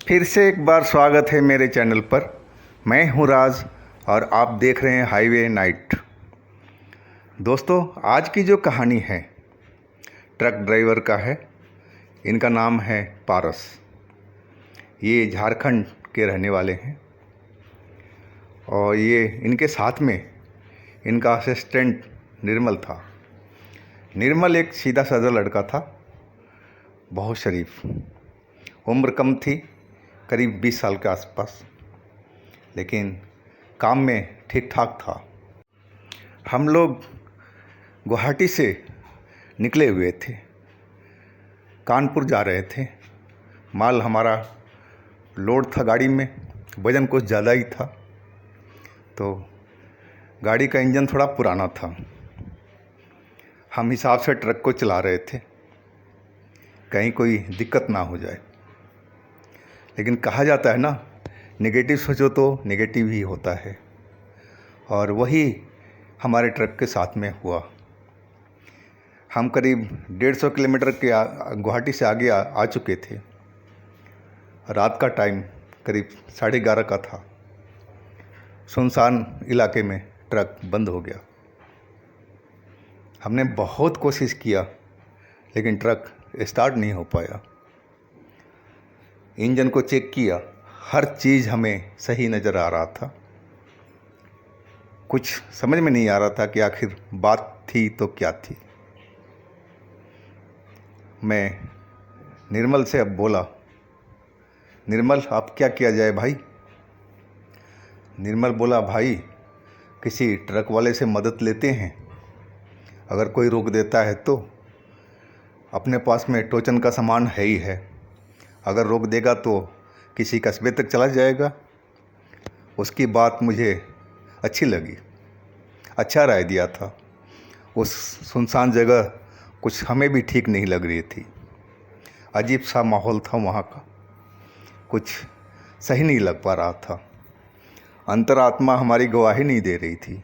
फिर से एक बार स्वागत है मेरे चैनल पर। मैं हूं राज और आप देख रहे हैं हाईवे नाइट। दोस्तों, आज की जो कहानी है ट्रक ड्राइवर का है। इनका नाम है पारस। ये झारखंड के रहने वाले हैं और ये इनके साथ में इनका असिस्टेंट निर्मल था। निर्मल एक सीधा साधा लड़का था, बहुत शरीफ। उम्र कम थी, करीब 20 साल के आसपास, लेकिन काम में ठीक ठाक था। हम लोग गुवाहाटी से निकले हुए थे, कानपुर जा रहे थे। माल हमारा लोड था गाड़ी में, वज़न कुछ ज़्यादा ही था, तो गाड़ी का इंजन थोड़ा पुराना था। हम हिसाब से ट्रक को चला रहे थे, कहीं कोई दिक्कत ना हो जाए। लेकिन कहा जाता है ना, नेगेटिव सोचो तो नेगेटिव ही होता है, और वही हमारे ट्रक के साथ में हुआ। हम करीब 150 किलोमीटर के गुवाहाटी से आगे आ चुके थे। रात का टाइम करीब 11:30 का था। सुनसान इलाके में ट्रक बंद हो गया। हमने बहुत कोशिश किया, लेकिन ट्रक स्टार्ट नहीं हो पाया। इंजन को चेक किया, हर चीज़ हमें सही नज़र आ रहा था। कुछ समझ में नहीं आ रहा था कि आखिर बात थी तो क्या थी। मैं निर्मल से अब बोला, निर्मल अब क्या किया जाए भाई? निर्मल बोला, भाई किसी ट्रक वाले से मदद लेते हैं, अगर कोई रोक देता है तो। अपने पास में टोचन का सामान है ही है, अगर रोक देगा तो किसी कस्बे तक चला जाएगा। उसकी बात मुझे अच्छी लगी, अच्छा राय दिया था। उस सुनसान जगह कुछ हमें भी ठीक नहीं लग रही थी। अजीब सा माहौल था वहाँ का, कुछ सही नहीं लग पा रहा था। अंतरात्मा हमारी गवाही नहीं दे रही थी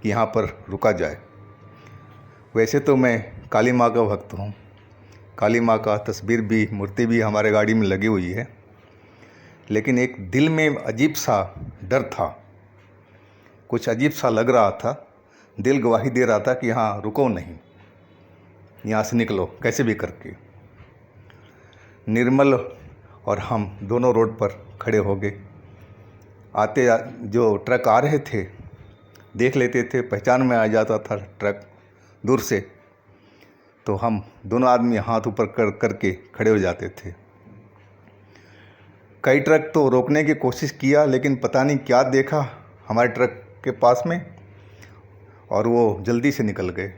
कि यहाँ पर रुका जाए। वैसे तो मैं काली माँ का भक्त हूँ, काली माँ का तस्वीर भी, मूर्ति भी हमारे गाड़ी में लगी हुई है, लेकिन एक दिल में अजीब सा डर था। कुछ अजीब सा लग रहा था। दिल गवाही दे रहा था कि यहाँ रुको नहीं, यहाँ से निकलो कैसे भी करके। निर्मल और हम दोनों रोड पर खड़े हो गए। जो ट्रक आ रहे थे देख लेते थे, पहचान में आ जाता था ट्रक दूर से, तो हम दोनों आदमी हाथ ऊपर करके खड़े हो जाते थे। कई ट्रक तो रोकने की कोशिश किया, लेकिन पता नहीं क्या देखा हमारे ट्रक के पास में, और वो जल्दी से निकल गए।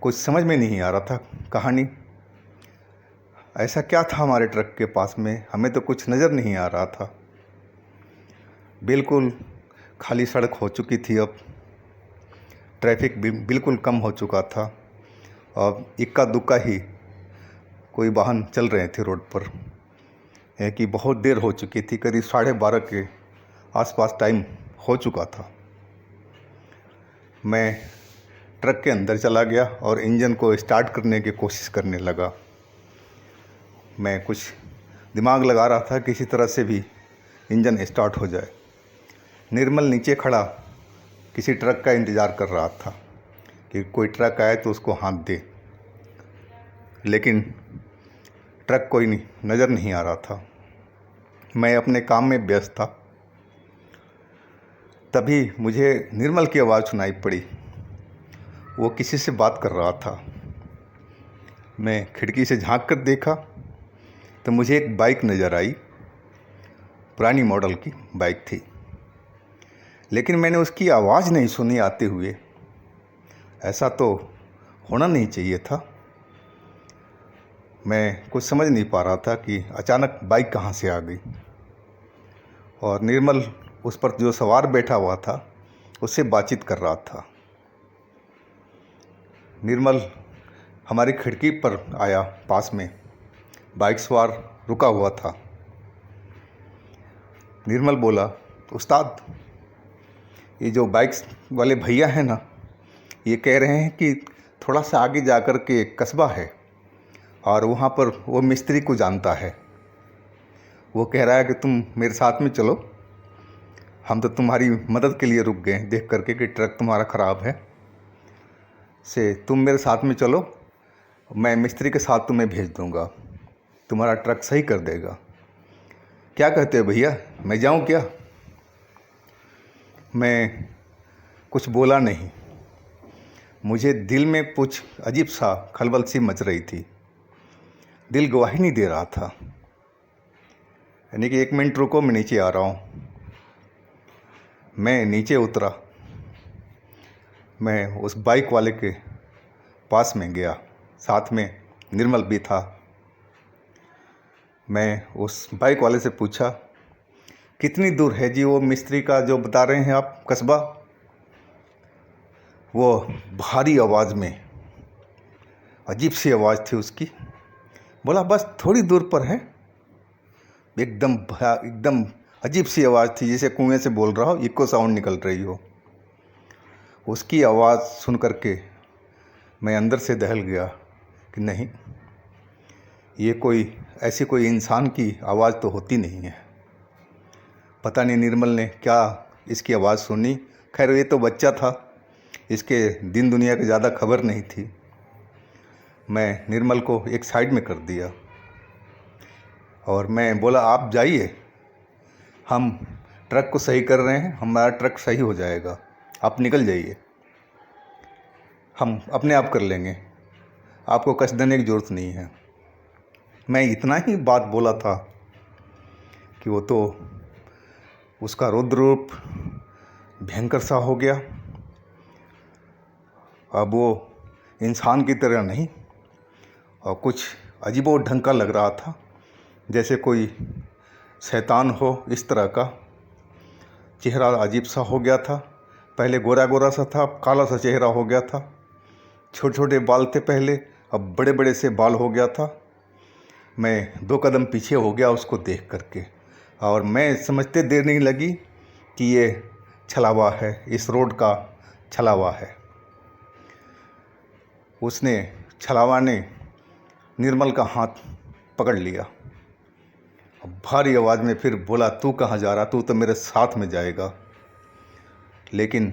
कुछ समझ में नहीं आ रहा था कहानी, ऐसा क्या था हमारे ट्रक के पास में, हमें तो कुछ नज़र नहीं आ रहा था। बिल्कुल खाली सड़क हो चुकी थी, अब ट्रैफिक भी बिल्कुल कम हो चुका था, और इक्का दुक्का ही कोई वाहन चल रहे थे रोड पर। है कि बहुत देर हो चुकी थी, करीब 12:30 के आसपास टाइम हो चुका था। मैं ट्रक के अंदर चला गया और इंजन को स्टार्ट करने की कोशिश करने लगा। मैं कुछ दिमाग लगा रहा था, किसी तरह से भी इंजन स्टार्ट हो जाए। निर्मल नीचे खड़ा किसी ट्रक का इंतज़ार कर रहा था कि कोई ट्रक आए तो उसको हाथ दे, लेकिन ट्रक कोई नज़र नहीं आ रहा था। मैं अपने काम में व्यस्त था। तभी मुझे निर्मल की आवाज़ सुनाई पड़ी। वो किसी से बात कर रहा था। मैं खिड़की से झांक कर देखा तो मुझे एक बाइक नज़र आई, पुरानी मॉडल की बाइक थी, लेकिन मैंने उसकी आवाज़ नहीं सुनी आते हुए। ऐसा तो होना नहीं चाहिए था। मैं कुछ समझ नहीं पा रहा था कि अचानक बाइक कहाँ से आ गई, और निर्मल उस पर जो सवार बैठा हुआ था उससे बातचीत कर रहा था। निर्मल हमारी खिड़की पर आया, पास में बाइक सवार रुका हुआ था। निर्मल बोला, उस्ताद, ये जो बाइक वाले भैया हैं ना, ये कह रहे हैं कि थोड़ा सा आगे जाकर के एक कस्बा है, और वहाँ पर वो मिस्त्री को जानता है, वो कह रहा है कि तुम मेरे साथ में चलो, हम तो तुम्हारी मदद के लिए रुक गए देख करके कि ट्रक तुम्हारा ख़राब है, से तुम मेरे साथ में चलो, मैं मिस्त्री के साथ तुम्हें भेज दूँगा, तुम्हारा ट्रक सही कर देगा। क्या कहते हो भैया, मैं जाऊँ क्या? मैं कुछ बोला नहीं। मुझे दिल में कुछ अजीब सा खलबल सी मच रही थी, दिल गवाही नहीं दे रहा था। यानी कि 1 मिनट रुको, मैं नीचे आ रहा हूँ। मैं नीचे उतरा, मैं उस बाइक वाले के पास में गया, साथ में निर्मल भी था। मैं उस बाइक वाले से पूछा, कितनी दूर है जी वो मिस्त्री का जो बता रहे हैं आप कस्बा? वो भारी आवाज़ में, अजीब सी आवाज़ थी उसकी, बोला बस थोड़ी दूर पर है। एकदम अजीब सी आवाज़ थी, जैसे कुएं से बोल रहा हो, इको साउंड निकल रही हो। उसकी आवाज़ सुन करके मैं अंदर से दहल गया कि नहीं, ये ऐसी कोई इंसान की आवाज़ तो होती नहीं है। पता नहीं निर्मल ने क्या इसकी आवाज़ सुनी। खैर ये तो बच्चा था, इसके दिन दुनिया की ज़्यादा खबर नहीं थी। मैं निर्मल को एक साइड में कर दिया और मैं बोला, आप जाइए, हम ट्रक को सही कर रहे हैं, हमारा ट्रक सही हो जाएगा, आप निकल जाइए, हम अपने आप कर लेंगे, आपको कष्ट देने की ज़रूरत नहीं है। मैं इतना ही बात बोला था कि वो तो उसका रौद्र रूप भयंकर सा हो गया। अब वो इंसान की तरह नहीं, और कुछ अजीबो ढंग का लग रहा था, जैसे कोई शैतान हो, इस तरह का चेहरा अजीब सा हो गया था। पहले गोरा गोरा सा था, अब काला सा चेहरा हो गया था। छोटे छोटे बाल थे पहले, अब बड़े बड़े से बाल हो गया था। मैं 2 कदम पीछे हो गया उसको देख करके, और मैं समझते देर नहीं लगी कि ये छलावा है, इस रोड का छलावा है। उसने, छलावा ने निर्मल का हाथ पकड़ लिया, भारी आवाज़ में फिर बोला, तू कहाँ जा रहा, तू तो मेरे साथ में जाएगा। लेकिन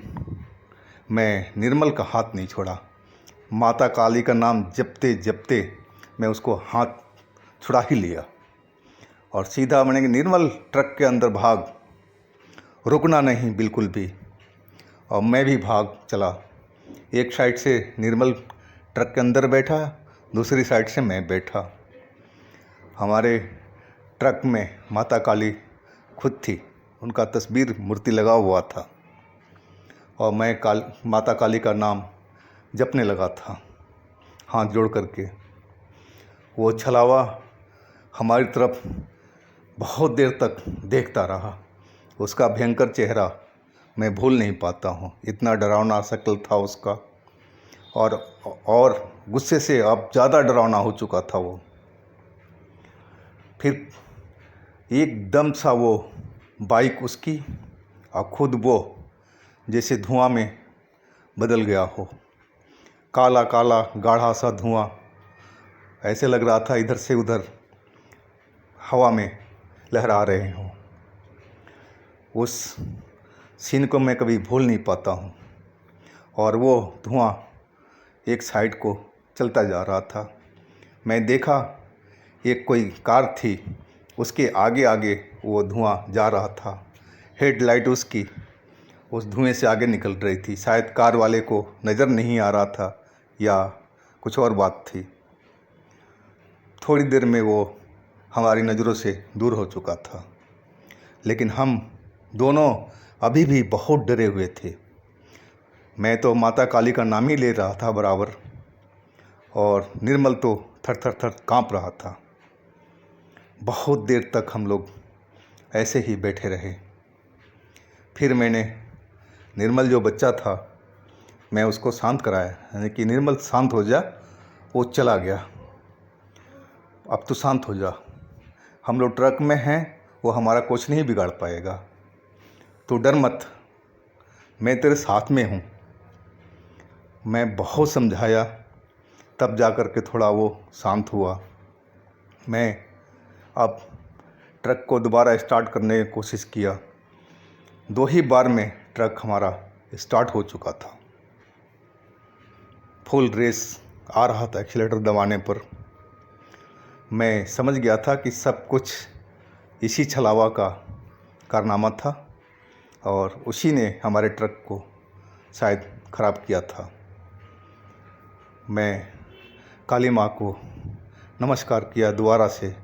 मैं निर्मल का हाथ नहीं छोड़ा। माता काली का नाम जपते जपते मैं उसको हाथ छुड़ा ही लिया और सीधा मैंने, निर्मल ट्रक के अंदर भाग, रुकना नहीं बिल्कुल भी। और मैं भी भाग चला। एक साइड से निर्मल ट्रक के अंदर बैठा, दूसरी साइड से मैं बैठा। हमारे ट्रक में माता काली खुद थी, उनका तस्वीर मूर्ति लगा हुआ था, और मैं माता काली का नाम जपने लगा था हाथ जोड़ करके। वो छलावा हमारी तरफ बहुत देर तक देखता रहा। उसका भयंकर चेहरा मैं भूल नहीं पाता हूँ, इतना डरावना शक्ल था उसका, और गुस्से से अब ज़्यादा डरावना हो चुका था वो। फिर एकदम सा वो बाइक उसकी और खुद वो जैसे धुआं में बदल गया हो, काला काला गाढ़ा सा धुआं, ऐसे लग रहा था इधर से उधर हवा में लहरा रहे हों। उस सीन को मैं कभी भूल नहीं पाता हूँ। और वो धुआं एक साइड को चलता जा रहा था। मैं देखा एक कोई कार थी, उसके आगे आगे वो धुआं जा रहा था। हेडलाइट उसकी उस धुएं से आगे निकल रही थी। शायद कार वाले को नज़र नहीं आ रहा था या कुछ और बात थी। थोड़ी देर में वो हमारी नज़रों से दूर हो चुका था, लेकिन हम दोनों अभी भी बहुत डरे हुए थे। मैं तो माता काली का नाम ही ले रहा था बराबर, और निर्मल तो थर थर थर काँप रहा था। बहुत देर तक हम लोग ऐसे ही बैठे रहे। फिर मैंने निर्मल जो बच्चा था, मैं उसको शांत कराया, यानी कि निर्मल शांत हो जा। वो चला गया, अब तो शांत हो जा, हम लोग ट्रक में हैं, वो हमारा कुछ नहीं बिगाड़ पाएगा, तो डर मत, मैं तेरे साथ में हूँ। मैं बहुत समझाया, तब जा कर के थोड़ा वो शांत हुआ। मैं अब ट्रक को दोबारा स्टार्ट करने की कोशिश किया। 2 ही बार में ट्रक हमारा स्टार्ट हो चुका था। फुल रेस आ रहा था एक्सीलेटर दबाने पर। मैं समझ गया था कि सब कुछ इसी छलावा का कारनामा था और उसी ने हमारे ट्रक को शायद ख़राब किया था। मैं काली माँ को नमस्कार किया दोबारा से,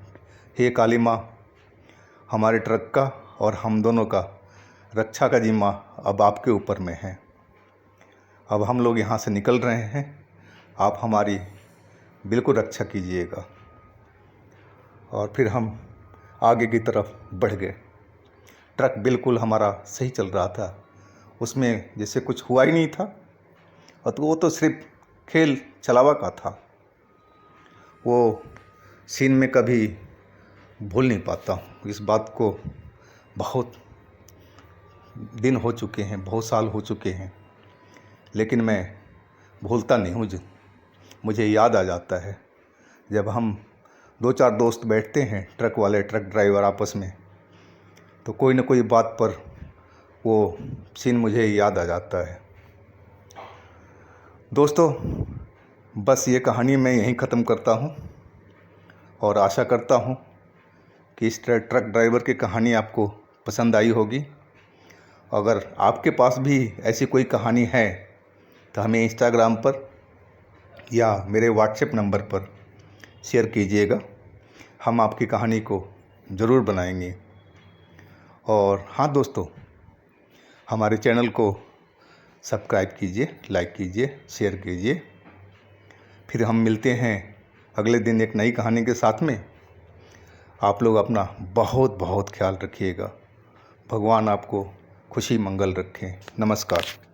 हे काली माँ, हमारे ट्रक का और हम दोनों का रक्षा का जिम्मा अब आपके ऊपर में है। अब हम लोग यहाँ से निकल रहे हैं, आप हमारी बिल्कुल रक्षा कीजिएगा। और फिर हम आगे की तरफ बढ़ गए। ट्रक बिल्कुल हमारा सही चल रहा था, उसमें जैसे कुछ हुआ ही नहीं था। और तो वो तो सिर्फ खेल चलावा का था। वो सीन में कभी भूल नहीं पाता हूँ। इस बात को बहुत दिन हो चुके हैं, बहुत साल हो चुके हैं, लेकिन मैं भूलता नहीं हूँ। मुझे याद आ जाता है जब हम 2-4 दोस्त बैठते हैं, ट्रक वाले, ट्रक ड्राइवर आपस में, तो कोई न कोई बात पर वो सीन मुझे याद आ जाता है। दोस्तों, बस ये कहानी मैं यहीं ख़त्म करता हूँ और आशा करता हूँ कि इस ट्रक ड्राइवर की कहानी आपको पसंद आई होगी। अगर आपके पास भी ऐसी कोई कहानी है तो हमें इंस्टाग्राम पर या मेरे व्हाट्सएप नंबर पर शेयर कीजिएगा। हम आपकी कहानी को ज़रूर बनाएंगे। और हाँ दोस्तों, हमारे चैनल को सब्सक्राइब कीजिए, लाइक कीजिए, शेयर कीजिए। फिर हम मिलते हैं अगले दिन एक नई कहानी के साथ में। आप लोग अपना बहुत बहुत ख्याल रखिएगा। भगवान आपको खुशी मंगल रखें। नमस्कार।